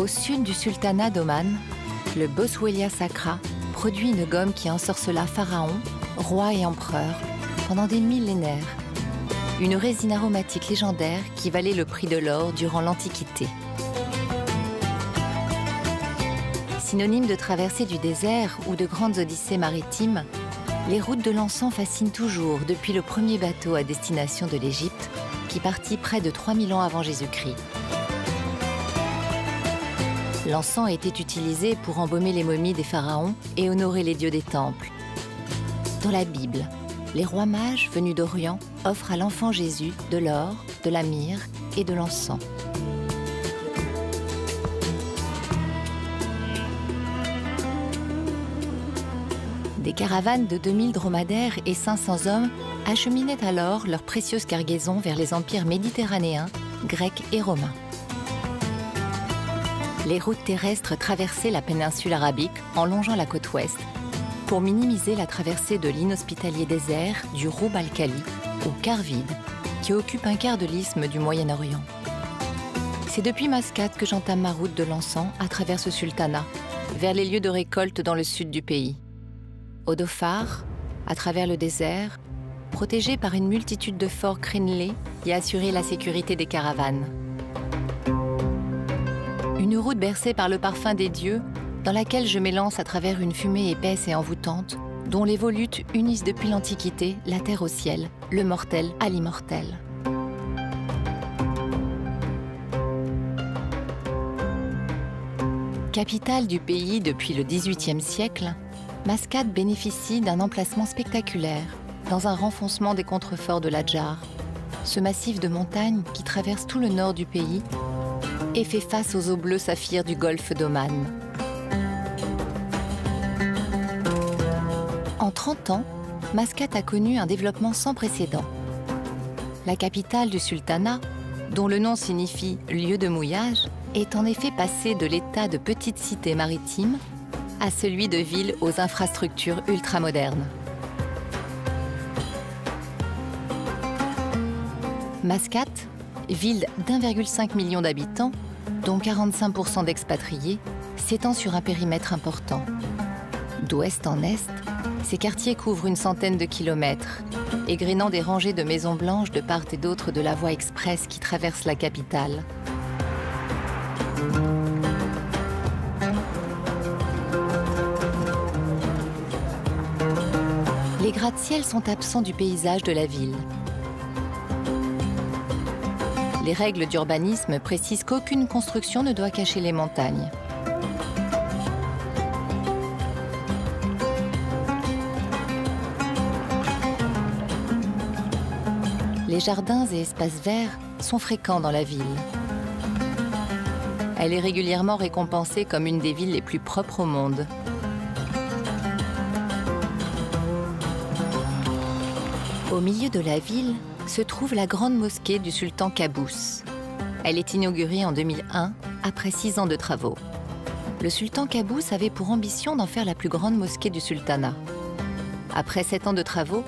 Au sud du sultanat d'Oman, le Boswellia sacra produit une gomme qui ensorcela pharaons, rois et empereurs pendant des millénaires. Une résine aromatique légendaire qui valait le prix de l'or durant l'Antiquité. Synonyme de traversée du désert ou de grandes odyssées maritimes, les routes de l'encens fascinent toujours depuis le premier bateau à destination de l'Égypte qui partit près de 3000 ans avant Jésus-Christ. L'encens était utilisé pour embaumer les momies des pharaons et honorer les dieux des temples. Dans la Bible, les rois mages venus d'Orient offrent à l'enfant Jésus de l'or, de la myrrhe et de l'encens. Des caravanes de 2000 dromadaires et 500 hommes acheminaient alors leurs précieuses cargaisons vers les empires méditerranéens, grecs et romains. Les routes terrestres traversaient la péninsule arabique en longeant la côte ouest pour minimiser la traversée de l'inhospitalier désert du Roub al-Khali ou quart vide qui occupe un quart de l'isthme du Moyen-Orient. C'est depuis Mascate que j'entame ma route de l'encens à travers ce sultanat, vers les lieux de récolte dans le sud du pays. Au Dhofar, à travers le désert, protégé par une multitude de forts crénelés qui assuraient la sécurité des caravanes. Une route bercée par le parfum des dieux, dans laquelle je m'élance à travers une fumée épaisse et envoûtante, dont les volutes unissent depuis l'Antiquité la terre au ciel, le mortel à l'immortel. Capitale du pays depuis le XVIIIe siècle, Mascate bénéficie d'un emplacement spectaculaire, dans un renfoncement des contreforts de l'Adjar, ce massif de montagnes qui traverse tout le nord du pays et fait face aux eaux bleues saphirs du golfe d'Oman. En 30 ans, Mascate a connu un développement sans précédent. La capitale du sultanat, dont le nom signifie « lieu de mouillage », est en effet passée de l'état de petite cité maritime à celui de ville aux infrastructures ultramodernes. Mascate, ville d'1,5 million d'habitants, dont 45% d'expatriés, s'étend sur un périmètre important. D'ouest en est, ces quartiers couvrent une centaine de kilomètres, égrénant des rangées de maisons blanches de part et d'autre de la voie express qui traverse la capitale. Les gratte-ciels sont absents du paysage de la ville. Les règles d'urbanisme précisent qu'aucune construction ne doit cacher les montagnes. Les jardins et espaces verts sont fréquents dans la ville. Elle est régulièrement récompensée comme une des villes les plus propres au monde. Au milieu de la ville se trouve la grande mosquée du sultan Qaboos. Elle est inaugurée en 2001, après 6 ans de travaux. Le sultan Qaboos avait pour ambition d'en faire la plus grande mosquée du sultanat. Après 7 ans de travaux,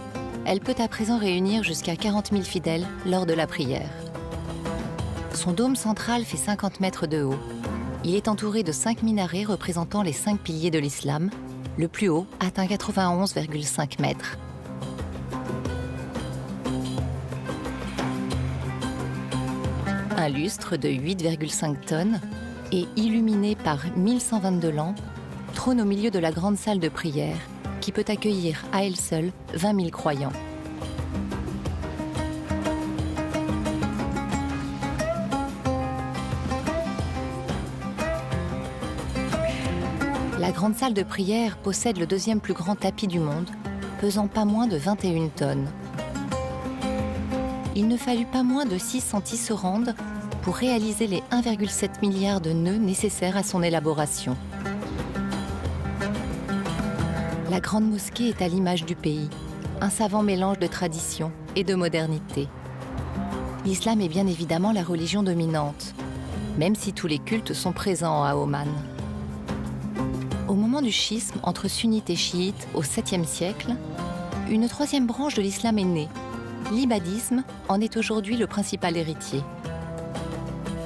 elle peut à présent réunir jusqu'à 40 000 fidèles lors de la prière. Son dôme central fait 50 mètres de haut. Il est entouré de 5 minarets représentant les 5 piliers de l'islam. Le plus haut atteint 91,5 mètres. Un lustre de 8,5 tonnes et illuminé par 1122 lampes trône au milieu de la grande salle de prière qui peut accueillir à elle seule 20 000 croyants. La grande salle de prière possède le deuxième plus grand tapis du monde, pesant pas moins de 21 tonnes. Il ne fallut pas moins de 600 tisserandes pour réaliser les 1,7 milliard de nœuds nécessaires à son élaboration. La grande mosquée est à l'image du pays, un savant mélange de tradition et de modernité. L'islam est bien évidemment la religion dominante, même si tous les cultes sont présents à Oman. Au moment du schisme entre sunnites et chiites au 7e siècle, une troisième branche de l'islam est née. L'ibadisme en est aujourd'hui le principal héritier.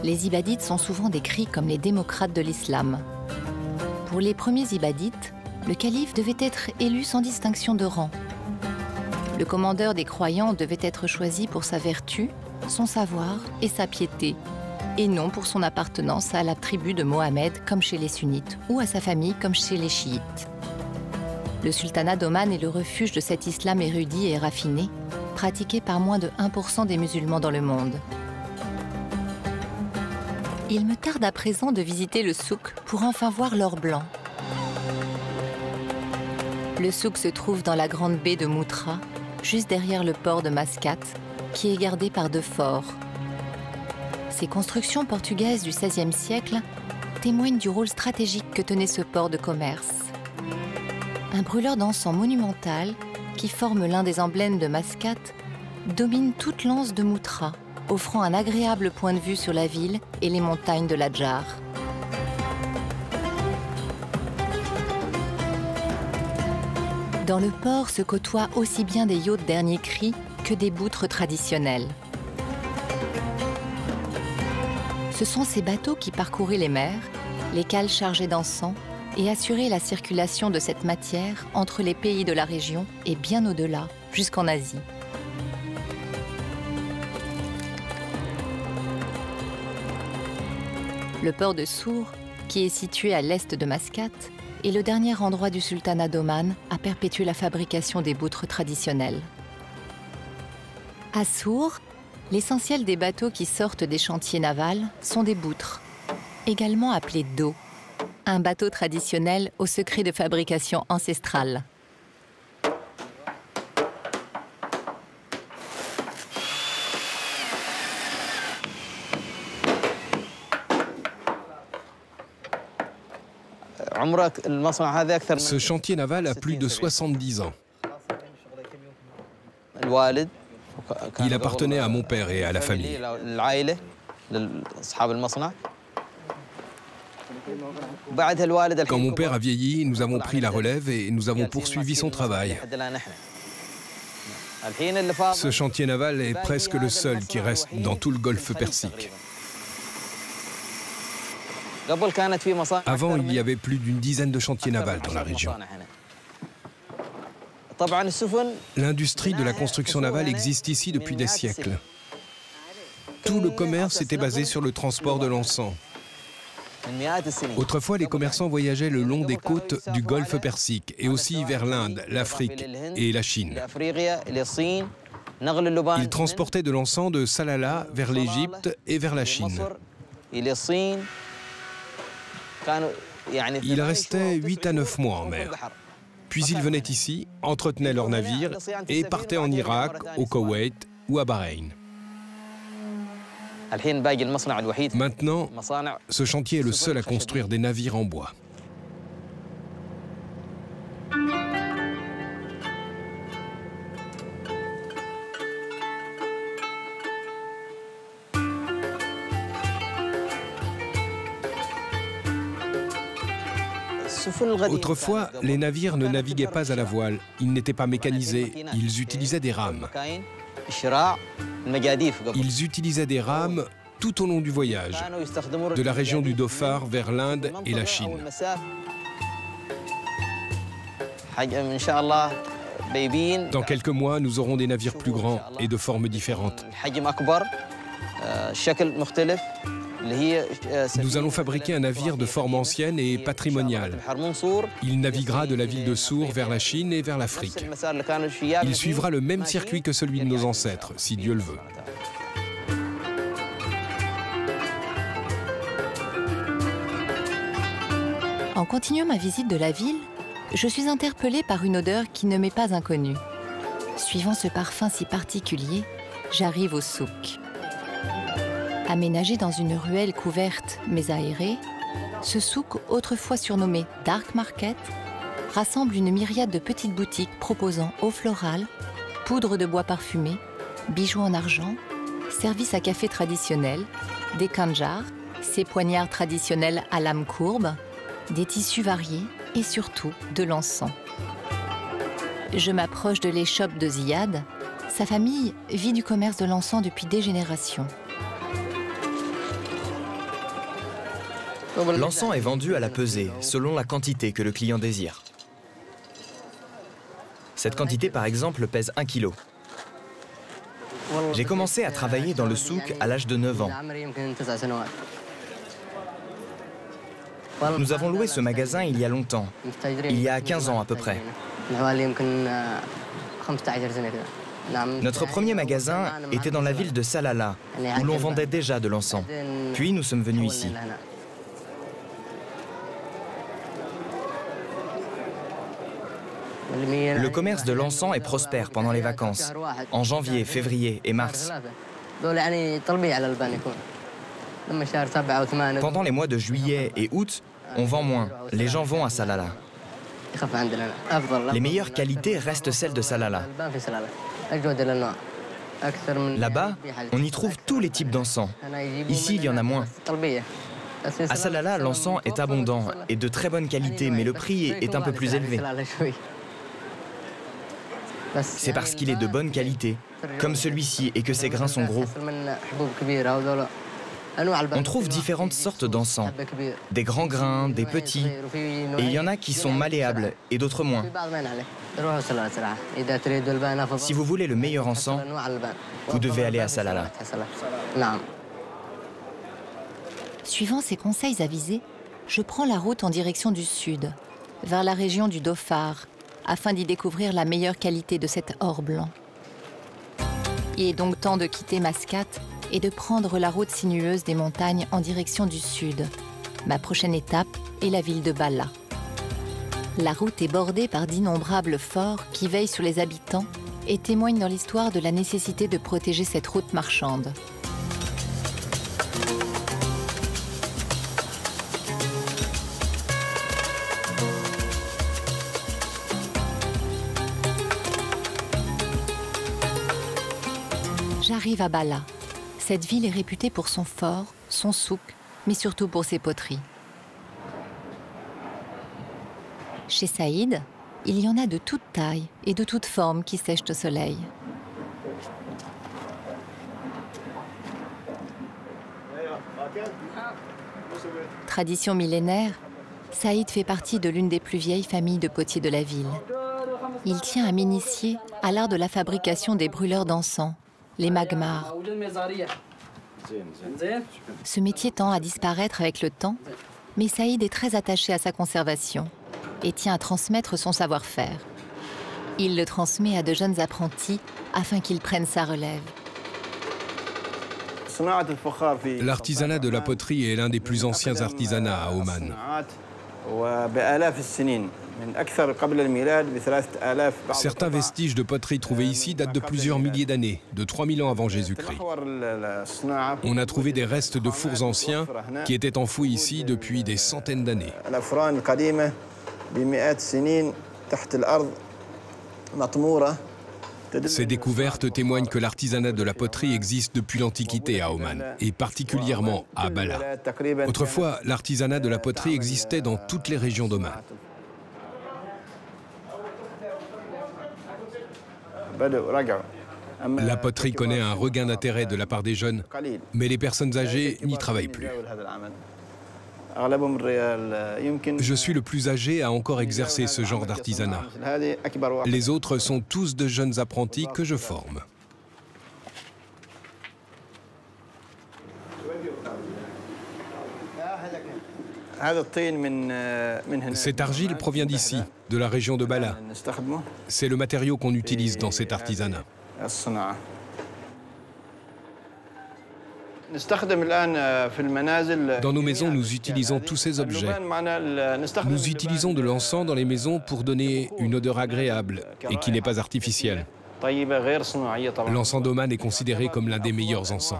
Les Ibadites sont souvent décrits comme les démocrates de l'islam. Pour les premiers Ibadites, le calife devait être élu sans distinction de rang. Le commandeur des croyants devait être choisi pour sa vertu, son savoir et sa piété, et non pour son appartenance à la tribu de Mohammed comme chez les sunnites ou à sa famille comme chez les chiites. Le sultanat d'Oman est le refuge de cet islam érudit et raffiné, pratiqué par moins de 1% des musulmans dans le monde. Il me tarde à présent de visiter le souk pour enfin voir l'or blanc. Le souk se trouve dans la grande baie de Moutra, juste derrière le port de Mascate, qui est gardé par 2 forts. Ces constructions portugaises du XVIe siècle témoignent du rôle stratégique que tenait ce port de commerce. Un brûleur d'encens monumental, qui forme l'un des emblèmes de Mascate, domine toute l'anse de Moutra, offrant un agréable point de vue sur la ville et les montagnes de l'Adjar. Dans le port se côtoient aussi bien des yachts dernier cri que des boutres traditionnelles. Ce sont ces bateaux qui parcouraient les mers, les cales chargées d'encens et assuraient la circulation de cette matière entre les pays de la région et bien au-delà, jusqu'en Asie. Le port de Sour, qui est situé à l'est de Mascate, est le dernier endroit du sultanat d'Oman à perpétuer la fabrication des boutres traditionnelles. À Sour, l'essentiel des bateaux qui sortent des chantiers navals sont des boutres, également appelées dos, un bateau traditionnel au secret de fabrication ancestral. Ce chantier naval a plus de 70 ans. Il appartenait à mon père et à la famille. Quand mon père a vieilli, nous avons pris la relève et nous avons poursuivi son travail. Ce chantier naval est presque le seul qui reste dans tout le golfe Persique. Avant, il y avait plus d'une dizaine de chantiers navals dans la région. L'industrie de la construction navale existe ici depuis des siècles. Tout le commerce était basé sur le transport de l'encens. Autrefois, les commerçants voyageaient le long des côtes du golfe Persique et aussi vers l'Inde, l'Afrique et la Chine. Ils transportaient de l'encens de Salalah vers l'Égypte et vers la Chine. Ils restaient 8 à 9 mois en mer. Puis ils venaient ici, entretenaient leurs navires et partaient en Irak, au Koweït ou à Bahreïn. Maintenant, ce chantier est le seul à construire des navires en bois. Autrefois, les navires ne naviguaient pas à la voile, ils n'étaient pas mécanisés, ils utilisaient des rames. Ils utilisaient des rames tout au long du voyage, de la région du Dhofar vers l'Inde et la Chine. Dans quelques mois, nous aurons des navires plus grands et de formes différentes. Nous allons fabriquer un navire de forme ancienne et patrimoniale. Il naviguera de la ville de Sour vers la Chine et vers l'Afrique. Il suivra le même circuit que celui de nos ancêtres, si Dieu le veut. En continuant ma visite de la ville, je suis interpellée par une odeur qui ne m'est pas inconnue. Suivant ce parfum si particulier, j'arrive au souk. Aménagé dans une ruelle couverte mais aérée, ce souk, autrefois surnommé Dark Market, rassemble une myriade de petites boutiques proposant eau florale, poudre de bois parfumé, bijoux en argent, services à café traditionnels, des khanjars, ces poignards traditionnels à lame courbe, des tissus variés et surtout de l'encens. Je m'approche de l'échoppe de Ziyad. Sa famille vit du commerce de l'encens depuis des générations. L'encens est vendu à la pesée, selon la quantité que le client désire. Cette quantité, par exemple, pèse 1 kg. J'ai commencé à travailler dans le souk à l'âge de 9 ans. Nous avons loué ce magasin il y a longtemps, il y a 15 ans à peu près. Notre premier magasin était dans la ville de Salalah, où l'on vendait déjà de l'encens. Puis nous sommes venus ici. Le commerce de l'encens est prospère pendant les vacances, en janvier, février et mars. Pendant les mois de juillet et août, on vend moins. Les gens vont à Salalah. Les meilleures qualités restent celles de Salalah. Là-bas, on y trouve tous les types d'encens. Ici, il y en a moins. À Salalah, l'encens est abondant et de très bonne qualité, mais le prix est un peu plus élevé. C'est parce qu'il est de bonne qualité, comme celui-ci, et que ses grains sont gros. On trouve différentes sortes d'encens, des grands grains, des petits, et il y en a qui sont malléables et d'autres moins. Si vous voulez le meilleur encens, vous devez aller à Salalah. Suivant ses conseils avisés, je prends la route en direction du sud, vers la région du Dhofar, afin d'y découvrir la meilleure qualité de cet or blanc. Il est donc temps de quitter Mascate et de prendre la route sinueuse des montagnes en direction du sud. Ma prochaine étape est la ville de Bala. La route est bordée par d'innombrables forts qui veillent sur les habitants et témoignent dans l'histoire de la nécessité de protéger cette route marchande. J'arrive à Bala. Cette ville est réputée pour son fort, son souk, mais surtout pour ses poteries. Chez Saïd, il y en a de toute taille et de toute forme qui sèchent au soleil. Tradition millénaire, Saïd fait partie de l'une des plus vieilles familles de potiers de la ville. Il tient à m'initier à l'art de la fabrication des brûleurs d'encens, les magmars. Ce métier tend à disparaître avec le temps, mais Saïd est très attaché à sa conservation et tient à transmettre son savoir-faire. Il le transmet à de jeunes apprentis afin qu'ils prennent sa relève. L'artisanat de la poterie est l'un des plus anciens artisanats à Oman. Certains vestiges de poterie trouvés ici datent de plusieurs milliers d'années, de 3000 ans avant Jésus-Christ. On a trouvé des restes de fours anciens qui étaient enfouis ici depuis des centaines d'années. Ces découvertes témoignent que l'artisanat de la poterie existe depuis l'Antiquité à Oman, et particulièrement à Bala. Autrefois, l'artisanat de la poterie existait dans toutes les régions d'Oman. La poterie connaît un regain d'intérêt de la part des jeunes, mais les personnes âgées n'y travaillent plus. Je suis le plus âgé à encore exercer ce genre d'artisanat. Les autres sont tous de jeunes apprentis que je forme. Cette argile provient d'ici, de la région de Bala. C'est le matériau qu'on utilise dans cet artisanat. Dans nos maisons, nous utilisons tous ces objets. Nous utilisons de l'encens dans les maisons pour donner une odeur agréable et qui n'est pas artificielle. L'encens d'Oman est considéré comme l'un des meilleurs encens.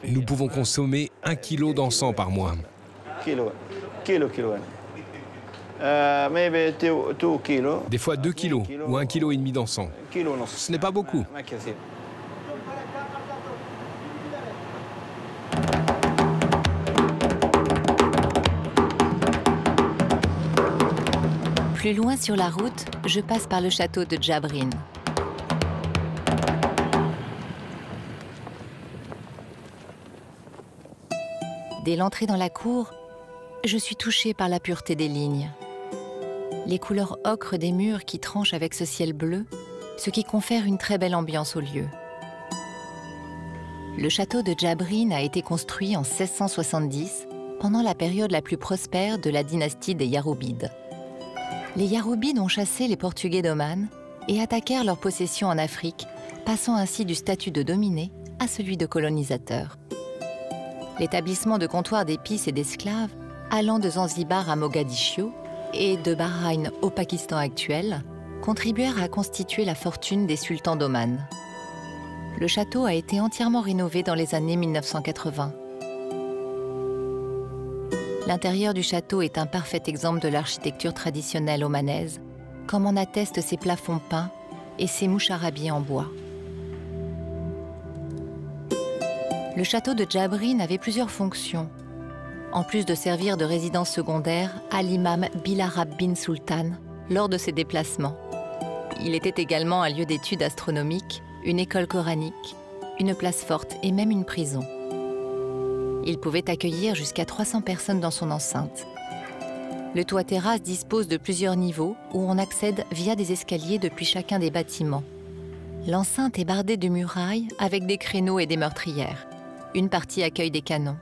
Nous pouvons consommer 1 kg d'encens par mois. Des fois 2 kg ou 1,5 kg d'encens. Ce n'est pas beaucoup. Plus loin sur la route, je passe par le château de Djabrin. Dès l'entrée dans la cour, je suis touchée par la pureté des lignes. Les couleurs ocre des murs qui tranchent avec ce ciel bleu, ce qui confère une très belle ambiance au lieu. Le château de Djabrin a été construit en 1670, pendant la période la plus prospère de la dynastie des Yaroubides. Les Yaroubides ont chassé les Portugais d'Oman et attaquèrent leurs possessions en Afrique, passant ainsi du statut de dominé à celui de colonisateur. L'établissement de comptoirs d'épices et d'esclaves, allant de Zanzibar à Mogadiscio et de Bahreïn au Pakistan actuel, contribuèrent à constituer la fortune des sultans d'Oman. Le château a été entièrement rénové dans les années 1980. L'intérieur du château est un parfait exemple de l'architecture traditionnelle omanaise, comme en attestent ses plafonds peints et ses moucharabiés en bois. Le château de Djabrin avait plusieurs fonctions. En plus de servir de résidence secondaire à l'imam Bilarab bin Sultan lors de ses déplacements. Il était également un lieu d'études astronomiques, une école coranique, une place forte et même une prison. Il pouvait accueillir jusqu'à 300 personnes dans son enceinte. Le toit-terrasse dispose de plusieurs niveaux où on accède via des escaliers depuis chacun des bâtiments. L'enceinte est bardée de murailles avec des créneaux et des meurtrières. Une partie accueille des canons.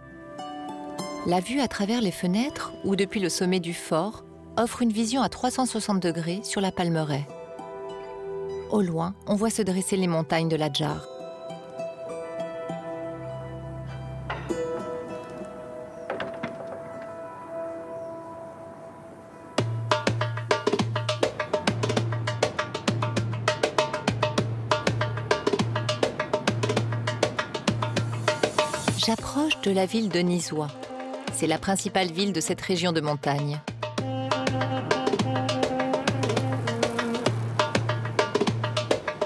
La vue à travers les fenêtres ou depuis le sommet du fort offre une vision à 360 degrés sur la Palmeraie. Au loin, on voit se dresser les montagnes de l'Adjar. J'approche de la ville de Nizwa. C'est la principale ville de cette région de montagne.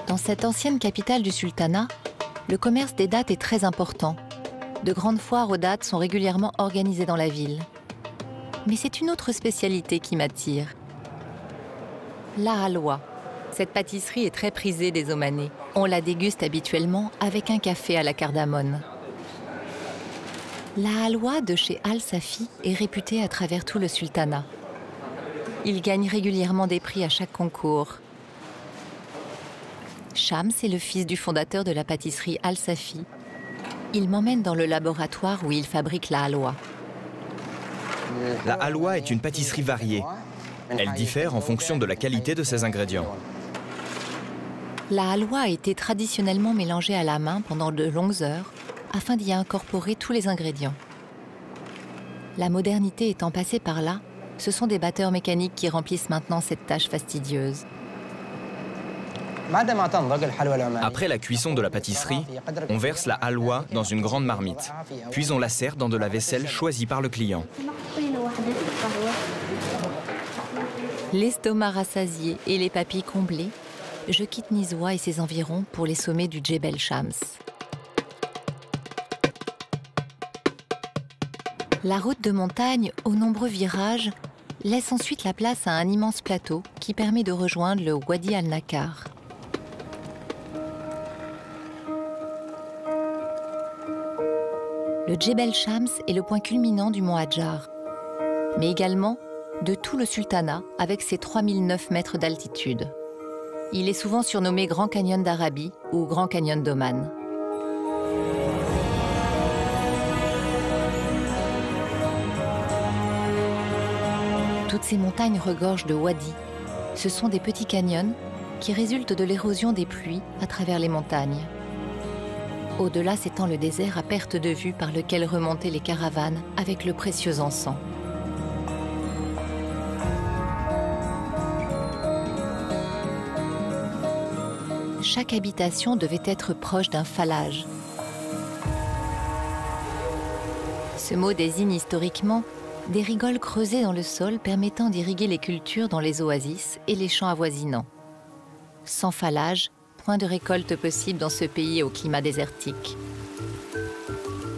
Dans cette ancienne capitale du sultanat, le commerce des dattes est très important. De grandes foires aux dattes sont régulièrement organisées dans la ville. Mais c'est une autre spécialité qui m'attire. La halwa. Cette pâtisserie est très prisée des Omanais. On la déguste habituellement avec un café à la cardamone. La halwa de chez Al-Safi est réputée à travers tout le sultanat. Il gagne régulièrement des prix à chaque concours. Shams est le fils du fondateur de la pâtisserie Al-Safi. Il m'emmène dans le laboratoire où il fabrique la halwa. La halwa est une pâtisserie variée. Elle diffère en fonction de la qualité de ses ingrédients. La halwa a été traditionnellement mélangée à la main pendant de longues heures afin d'y incorporer tous les ingrédients. La modernité étant passée par là, ce sont des batteurs mécaniques qui remplissent maintenant cette tâche fastidieuse. Après la cuisson de la pâtisserie, on verse la halwa dans une grande marmite, puis on la sert dans de la vaisselle choisie par le client. L'estomac rassasié et les papilles comblées, je quitte Nizwa et ses environs pour les sommets du Djebel Shams. La route de montagne, aux nombreux virages, laisse ensuite la place à un immense plateau qui permet de rejoindre le Wadi al-Nakar. Le Djebel Shams est le point culminant du mont Adjar, mais également de tout le sultanat avec ses 3009 mètres d'altitude. Il est souvent surnommé Grand Canyon d'Arabie ou Grand Canyon d'Oman. Toutes ces montagnes regorgent de wadis. Ce sont des petits canyons qui résultent de l'érosion des pluies à travers les montagnes. Au-delà s'étend le désert à perte de vue par lequel remontaient les caravanes avec le précieux encens. Chaque habitation devait être proche d'un phallage. Ce mot désigne historiquement des rigoles creusées dans le sol permettant d'irriguer les cultures dans les oasis et les champs avoisinants. Sans phallage, point de récolte possible dans ce pays au climat désertique.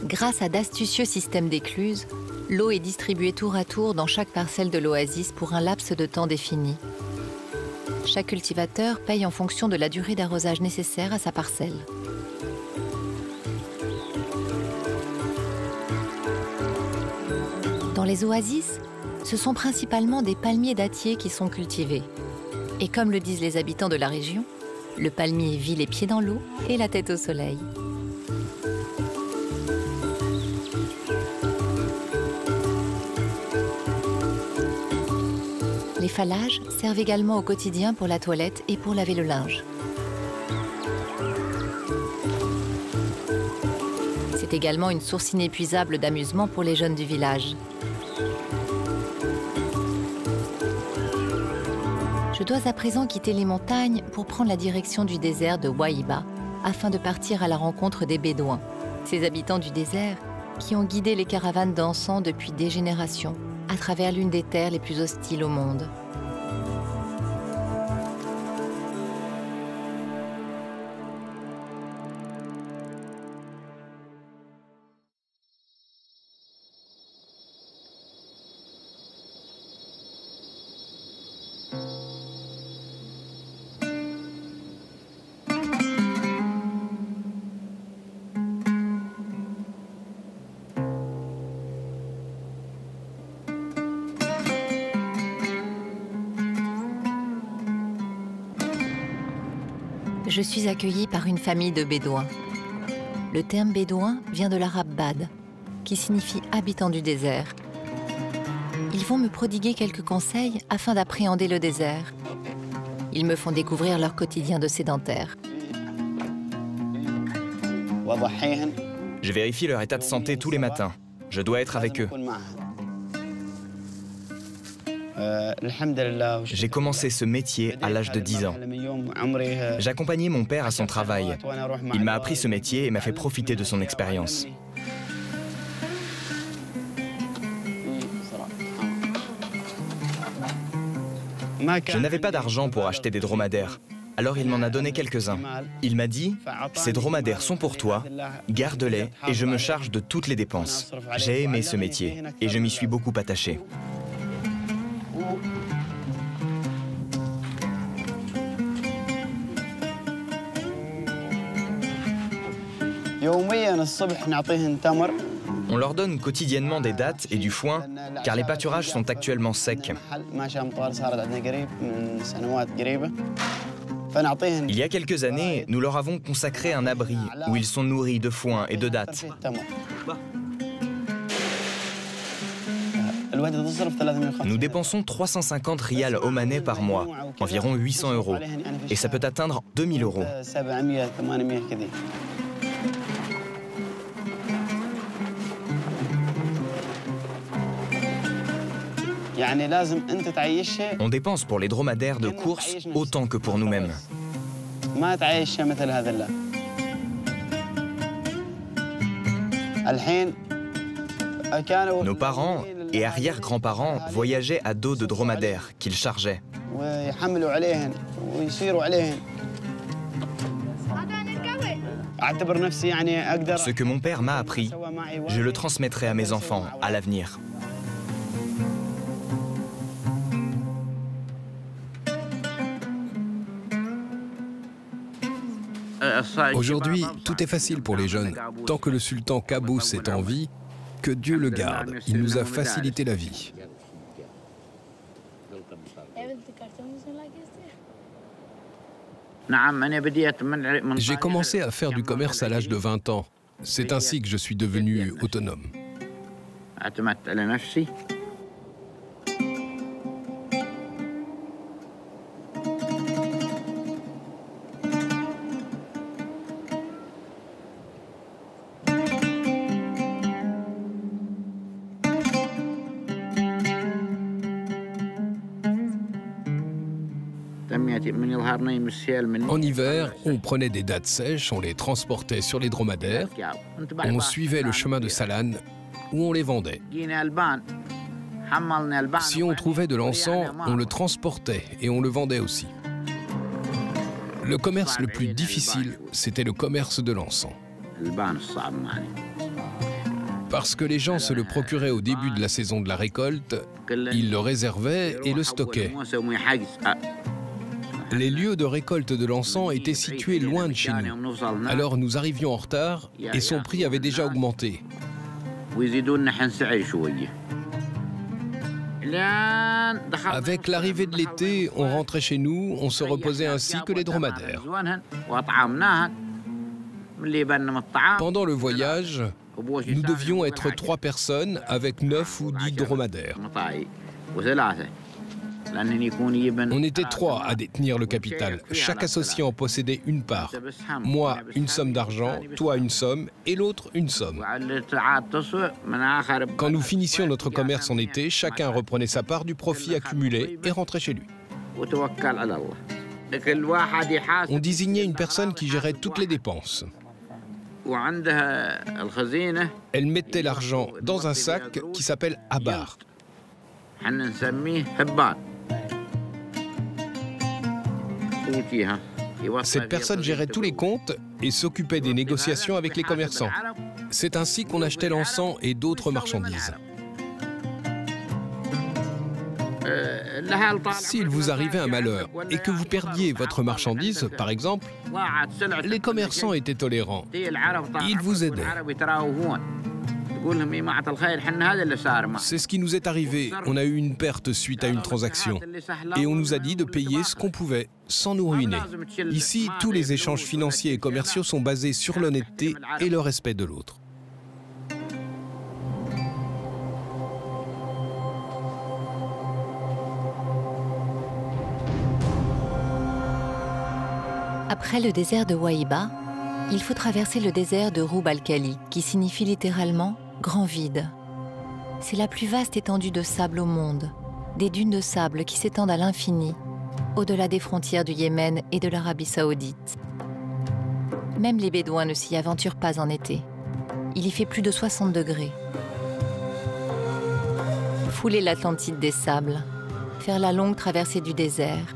Grâce à d'astucieux systèmes d'écluses, l'eau est distribuée tour à tour dans chaque parcelle de l'oasis pour un laps de temps défini. Chaque cultivateur paye en fonction de la durée d'arrosage nécessaire à sa parcelle. Dans les oasis, ce sont principalement des palmiers dattiers qui sont cultivés. Et comme le disent les habitants de la région, le palmier vit les pieds dans l'eau et la tête au soleil. Les phallages servent également au quotidien pour la toilette et pour laver le linge. C'est également une source inépuisable d'amusement pour les jeunes du village. Je dois à présent quitter les montagnes pour prendre la direction du désert de Wahiba afin de partir à la rencontre des Bédouins, ces habitants du désert qui ont guidé les caravanes d'encens depuis des générations à travers l'une des terres les plus hostiles au monde. Je suis accueillie par une famille de Bédouins. Le terme bédouin vient de l'arabe bad, qui signifie habitant du désert. Ils vont me prodiguer quelques conseils afin d'appréhender le désert. Ils me font découvrir leur quotidien de sédentaire. Je vérifie leur état de santé tous les matins. Je dois être avec eux. J'ai commencé ce métier à l'âge de 10 ans. J'accompagnais mon père à son travail. Il m'a appris ce métier et m'a fait profiter de son expérience. Je n'avais pas d'argent pour acheter des dromadaires, alors il m'en a donné quelques-uns. Il m'a dit « Ces dromadaires sont pour toi, garde-les et je me charge de toutes les dépenses ». J'ai aimé ce métier et je m'y suis beaucoup attaché. On leur donne quotidiennement des dattes et du foin, car les pâturages sont actuellement secs. Il y a quelques années, nous leur avons consacré un abri où ils sont nourris de foin et de dattes. Nous dépensons 350 rials omanais par mois, environ 800 €, et ça peut atteindre 2000 €. On dépense pour les dromadaires de course autant que pour nous-mêmes. Nos parents et arrière-grands-parents voyageaient à dos de dromadaires qu'ils chargeaient. Ce que mon père m'a appris, je le transmettrai à mes enfants à l'avenir. Aujourd'hui, tout est facile pour les jeunes. Tant que le sultan Qaboos est en vie, que Dieu le garde. Il nous a facilité la vie. J'ai commencé à faire du commerce à l'âge de 20 ans. C'est ainsi que je suis devenu autonome. En hiver, on prenait des dattes sèches, on les transportait sur les dromadaires, on suivait le chemin de Salane où on les vendait. Si on trouvait de l'encens, on le transportait et on le vendait aussi. Le commerce le plus difficile, c'était le commerce de l'encens. Parce que les gens se le procuraient au début de la saison de la récolte, ils le réservaient et le stockaient. Les lieux de récolte de l'encens étaient situés loin de chez nous. Alors nous arrivions en retard et son prix avait déjà augmenté. Avec l'arrivée de l'été, on rentrait chez nous, on se reposait ainsi que les dromadaires. Pendant le voyage, nous devions être 3 personnes avec 9 ou 10 dromadaires. On était 3 à détenir le capital. Chaque associé en possédait une part. Moi, une somme d'argent, toi une somme et l'autre une somme. Quand nous finissions notre commerce en été, chacun reprenait sa part du profit accumulé et rentrait chez lui. On désignait une personne qui gérait toutes les dépenses. Elle mettait l'argent dans un sac qui s'appelle abar. Cette personne gérait tous les comptes et s'occupait des négociations avec les commerçants. C'est ainsi qu'on achetait l'encens et d'autres marchandises. S'il vous arrivait un malheur et que vous perdiez votre marchandise, par exemple, les commerçants étaient tolérants. Ils vous aidaient. C'est ce qui nous est arrivé. On a eu une perte suite à une transaction. Et on nous a dit de payer ce qu'on pouvait, sans nous ruiner. Ici, tous les échanges financiers et commerciaux sont basés sur l'honnêteté et le respect de l'autre. Après le désert de Wahiba, il faut traverser le désert de Roub al-Khali, qui signifie littéralement « grand vide ». C'est la plus vaste étendue de sable au monde, des dunes de sable qui s'étendent à l'infini, au-delà des frontières du Yémen et de l'Arabie saoudite. Même les Bédouins ne s'y aventurent pas en été. Il y fait plus de 60 degrés. Fouler l'Atlantide des sables, faire la longue traversée du désert,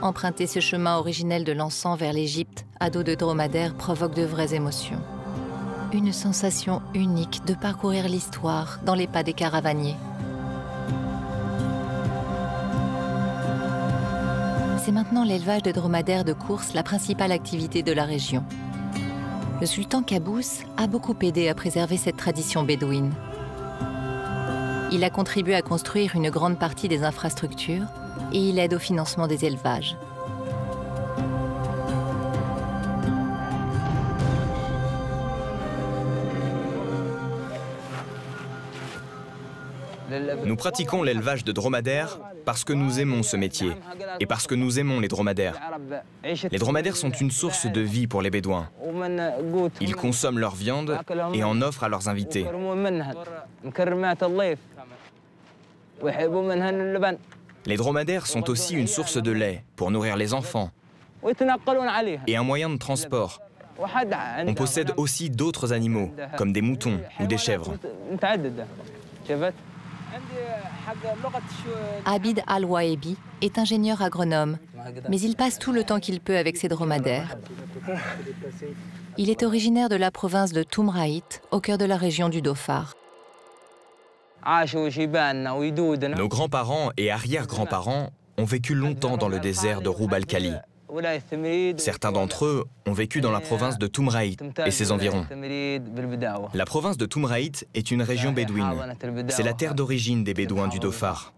emprunter ce chemin originel de l'encens vers l'Égypte à dos de dromadaire provoque de vraies émotions. Une sensation unique de parcourir l'histoire dans les pas des caravaniers. C'est maintenant l'élevage de dromadaires de course la principale activité de la région. Le sultan Qaboos a beaucoup aidé à préserver cette tradition bédouine. Il a contribué à construire une grande partie des infrastructures et il aide au financement des élevages. Nous pratiquons l'élevage de dromadaires parce que nous aimons ce métier et parce que nous aimons les dromadaires. Les dromadaires sont une source de vie pour les Bédouins. Ils consomment leur viande et en offrent à leurs invités. Les dromadaires sont aussi une source de lait pour nourrir les enfants et un moyen de transport. On possède aussi d'autres animaux, comme des moutons ou des chèvres. Abid Al-Wahebi est ingénieur agronome, mais il passe tout le temps qu'il peut avec ses dromadaires. Il est originaire de la province de Toumraït, au cœur de la région du Dhofar. Nos grands-parents et arrière-grands-parents ont vécu longtemps dans le désert de Roub al-Khali. Certains d'entre eux ont vécu dans la province de Toumraït et ses environs. La province de Toumraït est une région bédouine. C'est la terre d'origine des Bédouins du Dhofar.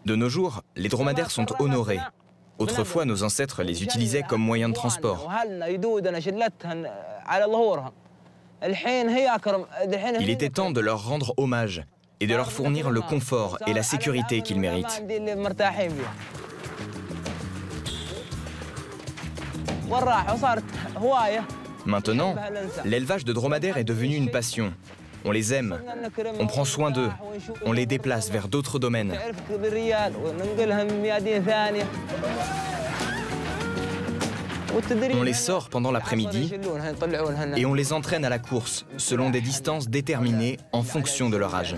De nos jours, les dromadaires sont honorés. Autrefois, nos ancêtres les utilisaient comme moyen de transport. Il était temps de leur rendre hommage et de leur fournir le confort et la sécurité qu'ils méritent. Maintenant, l'élevage de dromadaires est devenu une passion. On les aime, on prend soin d'eux, on les déplace vers d'autres domaines. On les sort pendant l'après-midi et on les entraîne à la course, selon des distances déterminées en fonction de leur âge.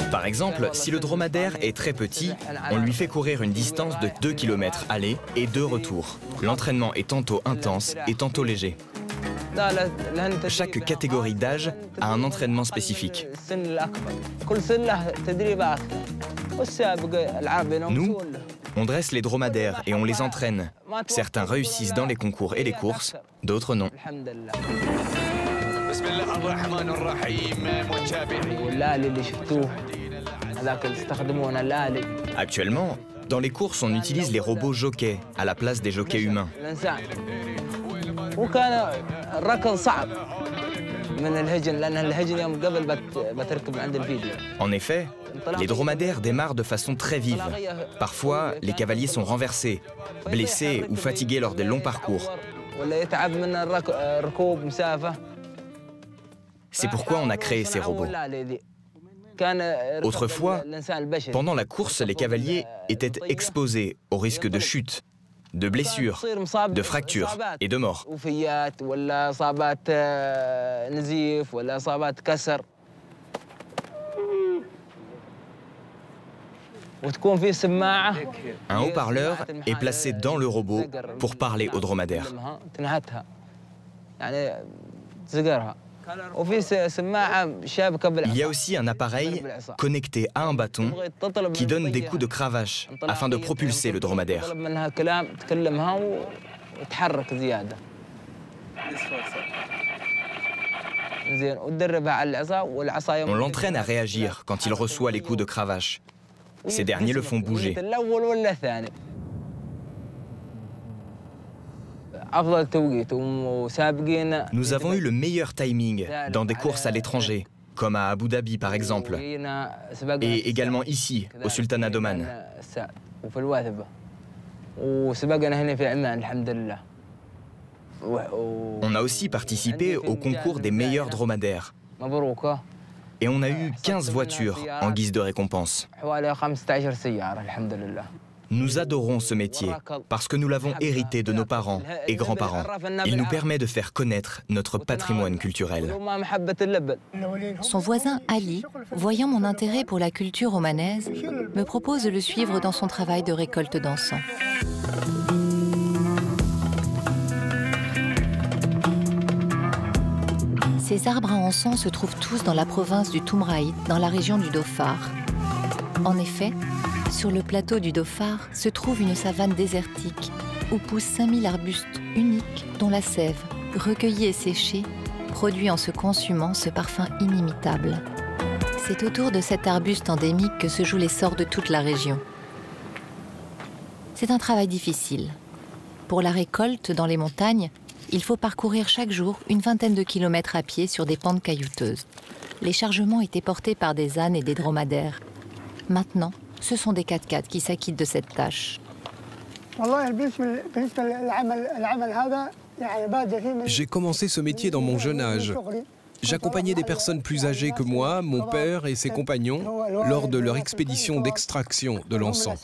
Par exemple, si le dromadaire est très petit, on lui fait courir une distance de 2 km aller et 2 retours. L'entraînement est tantôt intense et tantôt léger. Chaque catégorie d'âge a un entraînement spécifique. Nous, on dresse les dromadaires et on les entraîne. Certains réussissent dans les concours et les courses, d'autres non. Actuellement, dans les courses, on utilise les robots jockeys à la place des jockeys humains. En effet, les dromadaires démarrent de façon très vive. Parfois, les cavaliers sont renversés, blessés ou fatigués lors des longs parcours. C'est pourquoi on a créé ces robots. Autrefois, pendant la course, les cavaliers étaient exposés au risque de chute, de blessures, de fractures et de mort. Un haut-parleur est placé dans le robot pour parler aux dromadaires. Il y a aussi un appareil connecté à un bâton qui donne des coups de cravache afin de propulser le dromadaire. On l'entraîne à réagir quand il reçoit les coups de cravache. Ces derniers le font bouger. Nous avons eu le meilleur timing dans des courses à l'étranger, comme à Abu Dhabi par exemple, et également ici, au Sultanat d'Oman. On a aussi participé au concours des meilleurs dromadaires. Et on a eu 15 voitures en guise de récompense. Nous adorons ce métier parce que nous l'avons hérité de nos parents et grands-parents. Il nous permet de faire connaître notre patrimoine culturel. Son voisin Ali, voyant mon intérêt pour la culture omanaise, me propose de le suivre dans son travail de récolte d'encens. Ces arbres à encens se trouvent tous dans la province du Toumraït, dans la région du Dhofar. En effet, sur le plateau du Dhofar se trouve une savane désertique où poussent 5000 arbustes uniques dont la sève, recueillie et séchée, produit en se consumant ce parfum inimitable. C'est autour de cet arbuste endémique que se joue l'essor de toute la région. C'est un travail difficile. Pour la récolte dans les montagnes, il faut parcourir chaque jour une vingtaine de kilomètres à pied sur des pentes caillouteuses. Les chargements étaient portés par des ânes et des dromadaires. Maintenant, ce sont des 4x4 qui s'acquittent de cette tâche. J'ai commencé ce métier dans mon jeune âge. J'accompagnais des personnes plus âgées que moi, mon père et ses compagnons, lors de leur expédition d'extraction de l'encens.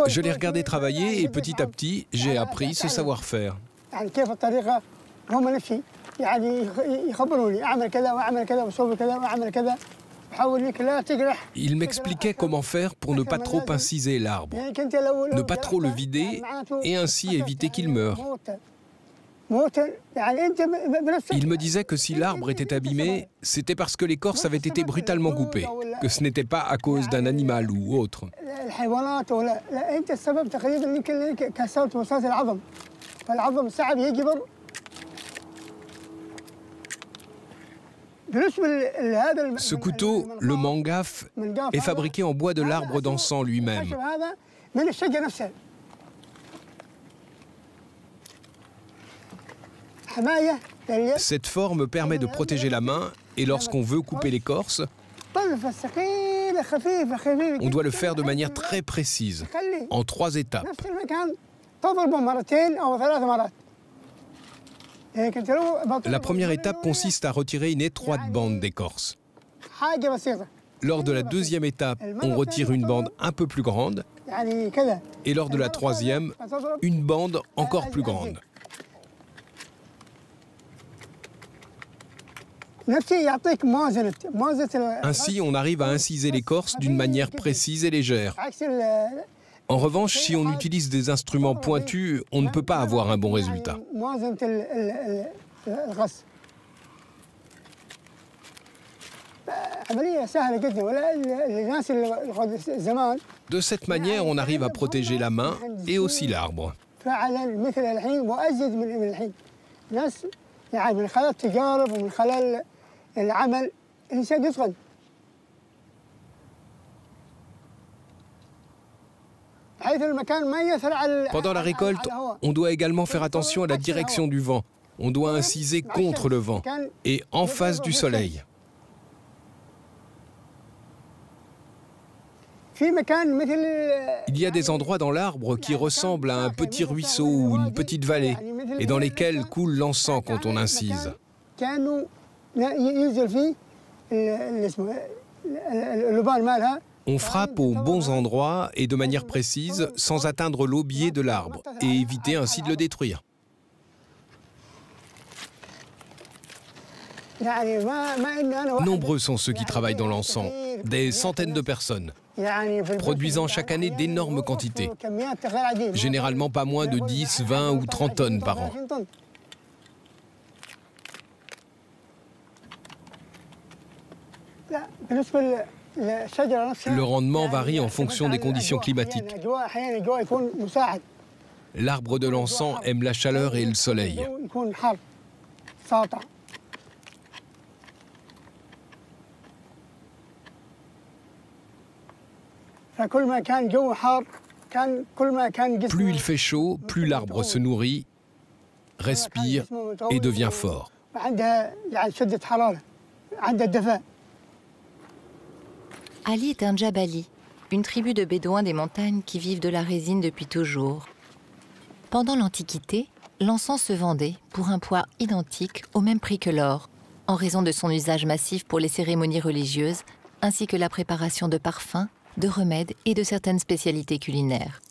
Je les regardais travailler et petit à petit, j'ai appris ce savoir-faire. Ils m'expliquaient comment faire pour ne pas trop inciser l'arbre, ne pas trop le vider et ainsi éviter qu'il meure. Il me disait que si l'arbre était abîmé, c'était parce que l'écorce avait été brutalement coupée, que ce n'était pas à cause d'un animal ou autre. Ce couteau, le mangaf, est fabriqué en bois de l'arbre d'encens lui-même. Cette forme permet de protéger la main et lorsqu'on veut couper l'écorce, on doit le faire de manière très précise, en 3 étapes. La première étape consiste à retirer une étroite bande d'écorce. Lors de la deuxième étape, on retire une bande un peu plus grande et lors de la troisième, une bande encore plus grande. Ainsi, on arrive à inciser l'écorce d'une manière précise et légère. En revanche, si on utilise des instruments pointus, on ne peut pas avoir un bon résultat. De cette manière, on arrive à protéger la main et aussi l'arbre. Pendant la récolte, on doit également faire attention à la direction du vent. On doit inciser contre le vent et en face du soleil. Il y a des endroits dans l'arbre qui ressemblent à un petit ruisseau ou une petite vallée et dans lesquels coule l'encens quand on incise. On frappe aux bons endroits et de manière précise sans atteindre l'aubier de l'arbre et éviter ainsi de le détruire. Nombreux sont ceux qui travaillent dans l'encens, des centaines de personnes, produisant chaque année d'énormes quantités, généralement pas moins de 10, 20 ou 30 tonnes par an. Le rendement varie en fonction des conditions climatiques. L'arbre de l'encens aime la chaleur et le soleil. Plus il fait chaud, plus l'arbre se nourrit, respire et devient fort. Ali est un Djabali, une tribu de bédouins des montagnes qui vivent de la résine depuis toujours. Pendant l'Antiquité, l'encens se vendait pour un poids identique au même prix que l'or, en raison de son usage massif pour les cérémonies religieuses, ainsi que la préparation de parfums, de remèdes et de certaines spécialités culinaires.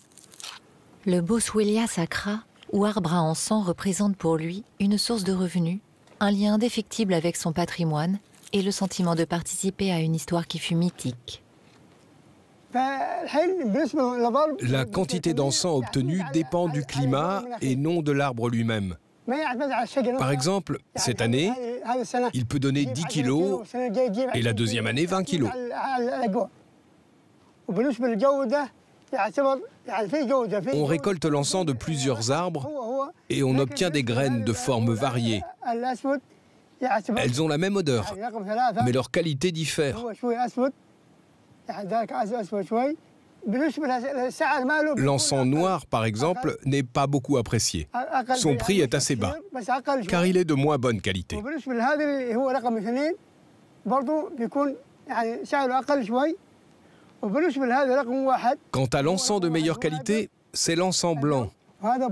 Le Boswellia sacra, ou arbre à encens, représente pour lui une source de revenus, un lien indéfectible avec son patrimoine et le sentiment de participer à une histoire qui fut mythique. La quantité d'encens obtenue dépend du climat et non de l'arbre lui-même. Par exemple, cette année, il peut donner 10 kilos et la deuxième année 20 kilos. On récolte l'encens de plusieurs arbres et on obtient des graines de formes variées. Elles ont la même odeur, mais leur qualité diffère. L'encens noir, par exemple, n'est pas beaucoup apprécié. Son prix est assez bas, car il est de moins bonne qualité. Quant à l'encens de meilleure qualité, c'est l'encens blanc.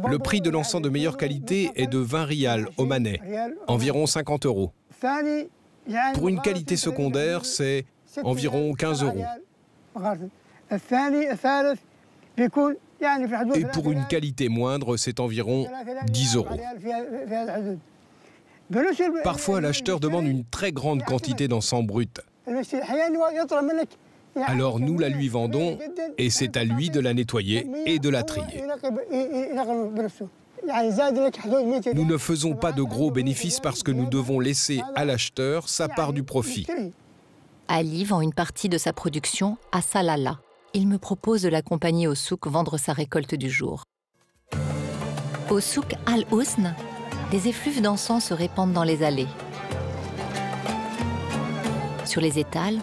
Le prix de l'encens de meilleure qualité est de 20 rials omanais, environ 50 €. Pour une qualité secondaire, c'est environ 15 €. Et pour une qualité moindre, c'est environ 10 €. Parfois, l'acheteur demande une très grande quantité d'encens brut. Alors nous la lui vendons et c'est à lui de la nettoyer et de la trier. Nous ne faisons pas de gros bénéfices parce que nous devons laisser à l'acheteur sa part du profit. Ali vend une partie de sa production à Salalah. Il me propose de l'accompagner au souk vendre sa récolte du jour. Au souk Al-Husn, des effluves d'encens se répandent dans les allées. Sur les étals,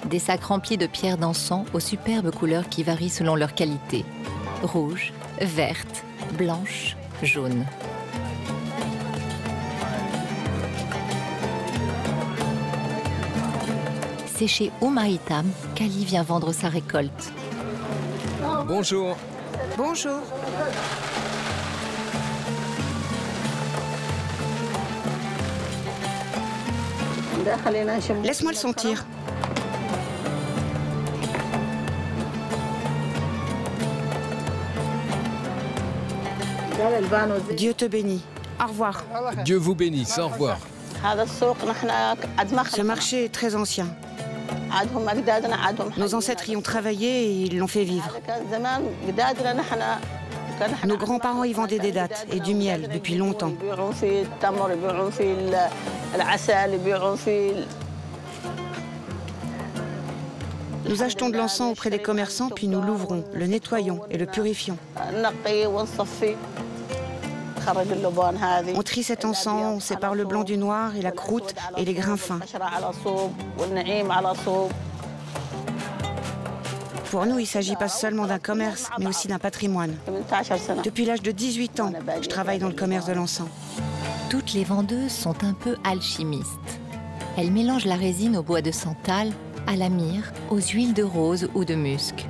des sacs remplis de pierres d'encens aux superbes couleurs qui varient selon leur qualité. Rouge, verte, blanche, jaune. C'est chez Oumaïtam qu'Ali vient vendre sa récolte. Bonjour. Bonjour. Laisse-moi le sentir. Dieu te bénit. Au revoir. Dieu vous bénisse. Au revoir. Ce marché est très ancien. Nos ancêtres y ont travaillé et ils l'ont fait vivre. Nos grands-parents y vendaient des dattes et du miel depuis longtemps. Nous achetons de l'encens auprès des commerçants, puis nous l'ouvrons, le nettoyons et le purifions. On trie cet encens, on sépare le blanc du noir et la croûte et les grains fins. Pour nous, il ne s'agit pas seulement d'un commerce, mais aussi d'un patrimoine. Depuis l'âge de 18 ans, je travaille dans le commerce de l'encens. Toutes les vendeuses sont un peu alchimistes. Elles mélangent la résine au bois de santal, à la myrrhe, aux huiles de rose ou de musc.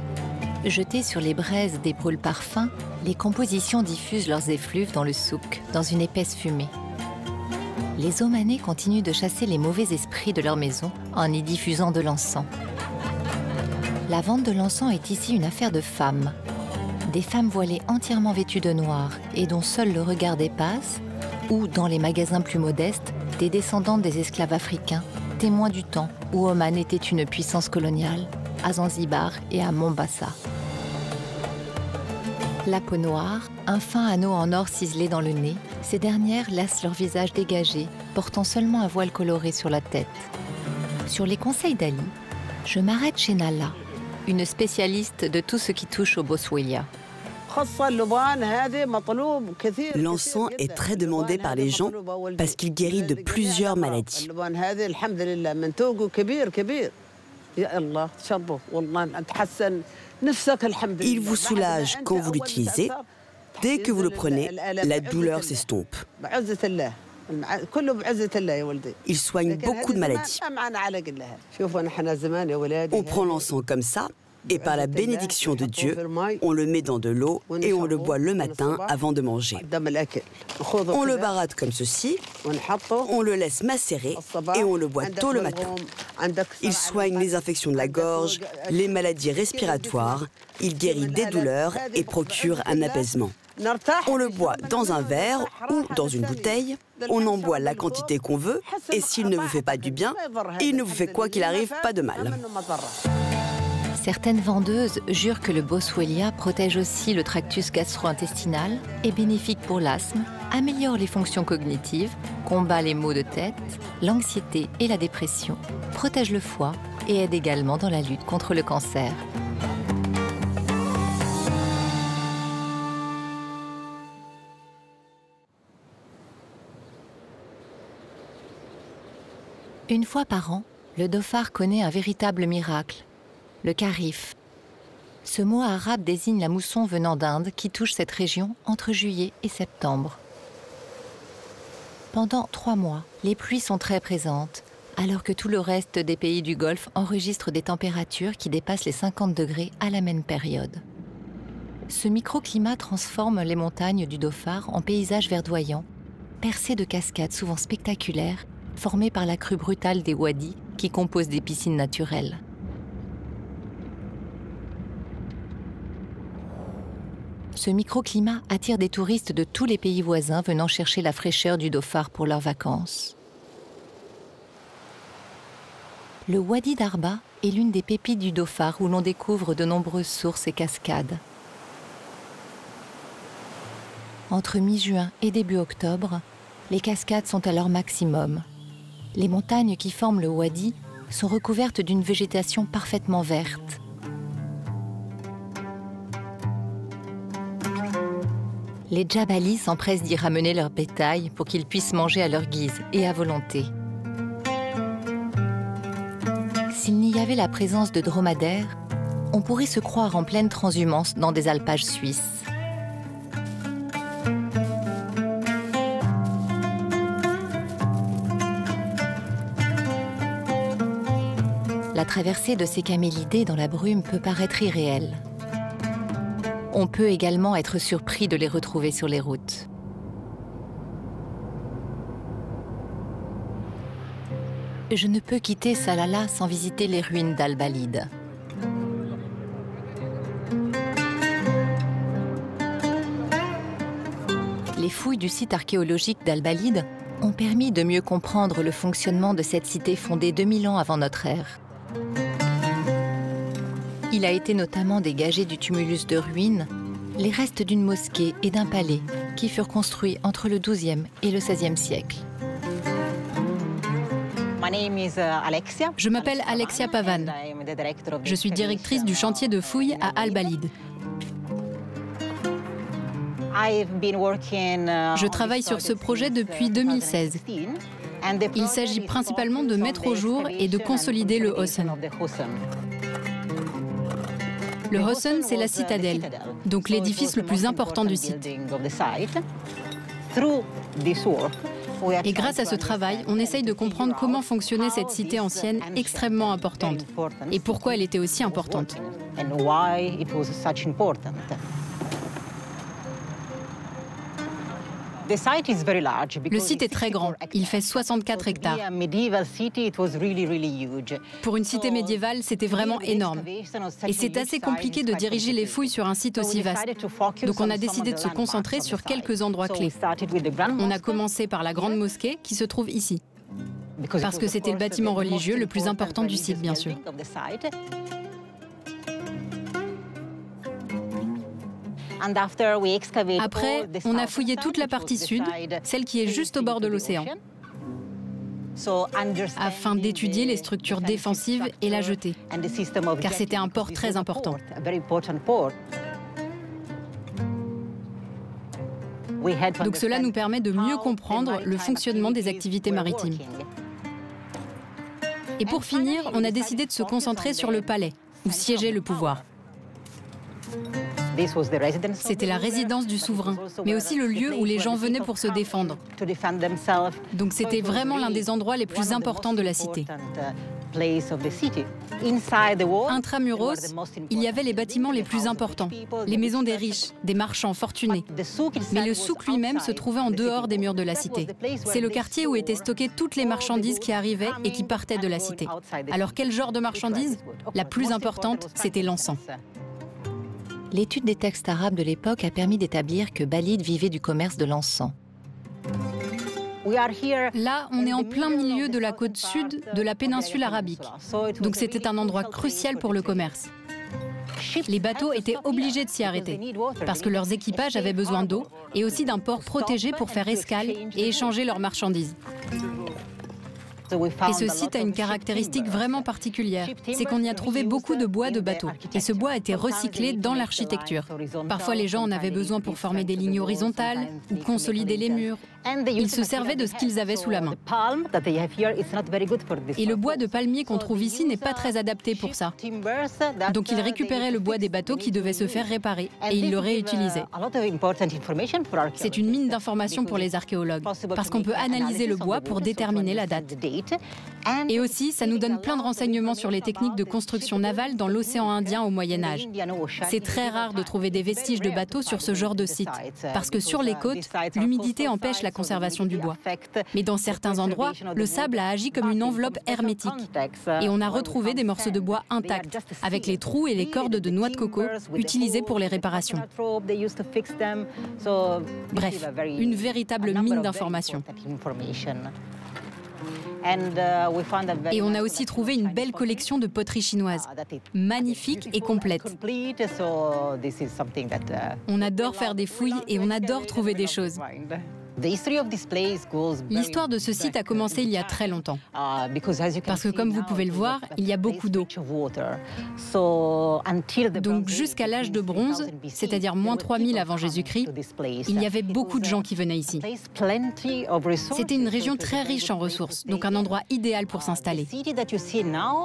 Jetées sur les braises des pôles parfums, les compositions diffusent leurs effluves dans le souk, dans une épaisse fumée. Les Omanais continuent de chasser les mauvais esprits de leur maison en y diffusant de l'encens. La vente de l'encens est ici une affaire de femmes. Des femmes voilées entièrement vêtues de noir et dont seul le regard dépasse, ou, dans les magasins plus modestes, des descendantes des esclaves africains, témoins du temps où Oman était une puissance coloniale, à Zanzibar et à Mombasa. La peau noire, un fin anneau en or ciselé dans le nez, ces dernières laissent leur visage dégagé, portant seulement un voile coloré sur la tête. Sur les conseils d'Ali, je m'arrête chez Nala, une spécialiste de tout ce qui touche au boswellia. L'encens est très demandé par les gens parce qu'il guérit de plusieurs maladies. Il vous soulage quand vous l'utilisez. Dès que vous le prenez, la douleur s'estompe. Il soigne beaucoup de maladies. On prend l'encens comme ça, et par la bénédiction de Dieu, on le met dans de l'eau et on le boit le matin avant de manger. On le barate comme ceci, on le laisse macérer et on le boit tôt le matin. Il soigne les infections de la gorge, les maladies respiratoires, il guérit des douleurs et procure un apaisement. On le boit dans un verre ou dans une bouteille, on en boit la quantité qu'on veut et s'il ne vous fait pas du bien, il ne vous fait quoi qu'il arrive pas de mal. Certaines vendeuses jurent que le boswellia protège aussi le tractus gastro-intestinal, est bénéfique pour l'asthme, améliore les fonctions cognitives, combat les maux de tête, l'anxiété et la dépression, protège le foie et aide également dans la lutte contre le cancer. Une fois par an, le Dhofar connaît un véritable miracle. Le kharif. Ce mot arabe désigne la mousson venant d'Inde qui touche cette région entre juillet et septembre. Pendant 3 mois, les pluies sont très présentes, alors que tout le reste des pays du Golfe enregistre des températures qui dépassent les 50 degrés à la même période. Ce microclimat transforme les montagnes du Dhofar en paysages verdoyants, percés de cascades souvent spectaculaires, formées par la crue brutale des wadis qui composent des piscines naturelles. Ce microclimat attire des touristes de tous les pays voisins venant chercher la fraîcheur du Dhofar pour leurs vacances. Le Wadi d'Arba est l'une des pépites du Dhofar où l'on découvre de nombreuses sources et cascades. Entre mi-juin et début octobre, les cascades sont à leur maximum. Les montagnes qui forment le Wadi sont recouvertes d'une végétation parfaitement verte. Les Djabalis s'empressent d'y ramener leur bétail pour qu'ils puissent manger à leur guise et à volonté. S'il n'y avait la présence de dromadaires, on pourrait se croire en pleine transhumance dans des alpages suisses. La traversée de ces camélidés dans la brume peut paraître irréelle. On peut également être surpris de les retrouver sur les routes. Je ne peux quitter Salalah sans visiter les ruines d'Al-Balid. Les fouilles du site archéologique d'Al-Balid ont permis de mieux comprendre le fonctionnement de cette cité fondée 2000 ans avant notre ère. Il a été notamment dégagé du tumulus de ruines les restes d'une mosquée et d'un palais qui furent construits entre le XIIe et le XVIe siècle. Je m'appelle Alexia Pavan. Je suis directrice du chantier de fouilles à Al-Balid. Je travaille sur ce projet depuis 2016. Il s'agit principalement de mettre au jour et de consolider le Hosen. Le Hosen, c'est la citadelle, donc l'édifice le plus important du site. Et grâce à ce travail, on essaye de comprendre comment fonctionnait cette cité ancienne extrêmement importante et pourquoi elle était aussi importante. Le site est très grand, il fait 64 hectares. Pour une cité médiévale, c'était vraiment énorme. Et c'est assez compliqué de diriger les fouilles sur un site aussi vaste. Donc on a décidé de se concentrer sur quelques endroits clés. On a commencé par la grande mosquée qui se trouve ici, parce que c'était le bâtiment religieux le plus important du site, bien sûr. Après, on a fouillé toute la partie sud, celle qui est juste au bord de l'océan, afin d'étudier les structures défensives et la jetée, car c'était un port très important. Donc cela nous permet de mieux comprendre le fonctionnement des activités maritimes. Et pour finir, on a décidé de se concentrer sur le palais, où siégeait le pouvoir. C'était la résidence du souverain, mais aussi le lieu où les gens venaient pour se défendre. Donc c'était vraiment l'un des endroits les plus importants de la cité. Intramuros, il y avait les bâtiments les plus importants, les maisons des riches, des marchands fortunés. Mais le souk lui-même se trouvait en dehors des murs de la cité. C'est le quartier où étaient stockées toutes les marchandises qui arrivaient et qui partaient de la cité. Alors quel genre de marchandises? La plus importante, c'était l'encens. L'étude des textes arabes de l'époque a permis d'établir que Balid vivait du commerce de l'encens. Là, on est en plein milieu de la côte sud de la péninsule arabique. Donc c'était un endroit crucial pour le commerce. Les bateaux étaient obligés de s'y arrêter, parce que leurs équipages avaient besoin d'eau et aussi d'un port protégé pour faire escale et échanger leurs marchandises. Et ce site a une caractéristique vraiment particulière, c'est qu'on y a trouvé beaucoup de bois de bateau. Et ce bois a été recyclé dans l'architecture. Parfois, les gens en avaient besoin pour former des lignes horizontales ou consolider les murs. Ils se servaient de ce qu'ils avaient sous la main. Et le bois de palmier qu'on trouve ici n'est pas très adapté pour ça. Donc ils récupéraient le bois des bateaux qui devaient se faire réparer et ils le réutilisaient. C'est une mine d'informations pour les archéologues, parce qu'on peut analyser le bois pour déterminer la date. Et aussi, ça nous donne plein de renseignements sur les techniques de construction navale dans l'océan Indien au Moyen-Âge. C'est très rare de trouver des vestiges de bateaux sur ce genre de site, parce que sur les côtes, l'humidité empêche la conservation du bois. Mais dans certains endroits, le sable a agi comme une enveloppe hermétique. Et on a retrouvé des morceaux de bois intacts, avec les trous et les cordes de noix de coco utilisées pour les réparations. Bref, une véritable mine d'informations. Et on a aussi trouvé une belle collection de poteries chinoises, magnifique et complète. On adore faire des fouilles et on adore trouver des choses. L'histoire de ce site a commencé il y a très longtemps, parce que comme vous pouvez le voir, il y a beaucoup d'eau. Donc jusqu'à l'âge de bronze, c'est-à-dire moins 3000 avant Jésus-Christ, il y avait beaucoup de gens qui venaient ici. C'était une région très riche en ressources, donc un endroit idéal pour s'installer.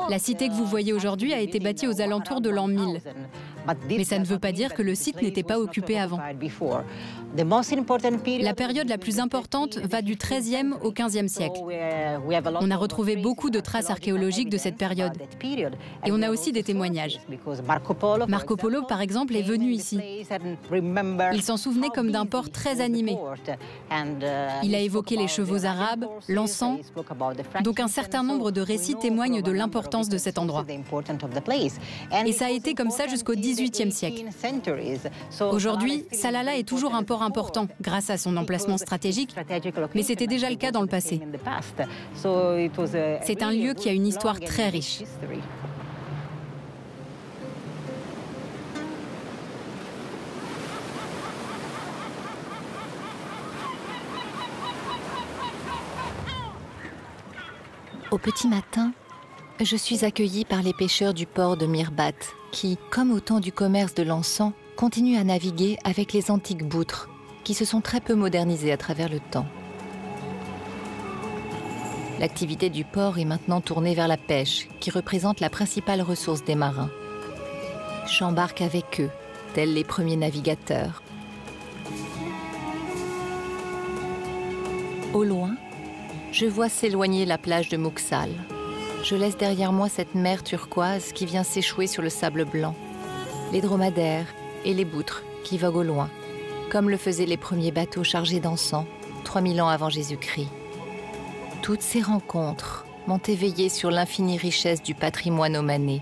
La cité que vous voyez aujourd'hui a été bâtie aux alentours de l'an 1000. Mais ça ne veut pas dire que le site n'était pas occupé avant. La période la plus importante va du XIIIe au XVe siècle. On a retrouvé beaucoup de traces archéologiques de cette période. Et on a aussi des témoignages. Marco Polo, par exemple, est venu ici. Il s'en souvenait comme d'un port très animé. Il a évoqué les chevaux arabes, l'encens. Donc un certain nombre de récits témoignent de l'importance de cet endroit. Et ça a été comme ça jusqu'au XVIIIe siècle. Aujourd'hui, Salalah est toujours un port important grâce à son emplacement stratégique, mais c'était déjà le cas dans le passé. C'est un lieu qui a une histoire très riche. Au petit matin, je suis accueillie par les pêcheurs du port de Mirbat qui, comme au temps du commerce de l'encens, continuent à naviguer avec les antiques boutres qui se sont très peu modernisées à travers le temps. L'activité du port est maintenant tournée vers la pêche, qui représente la principale ressource des marins. J'embarque avec eux, tels les premiers navigateurs. Au loin, je vois s'éloigner la plage de Mouxal. Je laisse derrière moi cette mer turquoise qui vient s'échouer sur le sable blanc, les dromadaires et les boutres qui voguent au loin, comme le faisaient les premiers bateaux chargés d'encens, 3000 ans avant Jésus-Christ. Toutes ces rencontres m'ont éveillée sur l'infinie richesse du patrimoine omanais,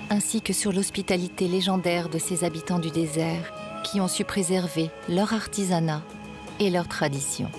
ainsi que sur l'hospitalité légendaire de ces habitants du désert qui ont su préserver leur artisanat et leurs traditions.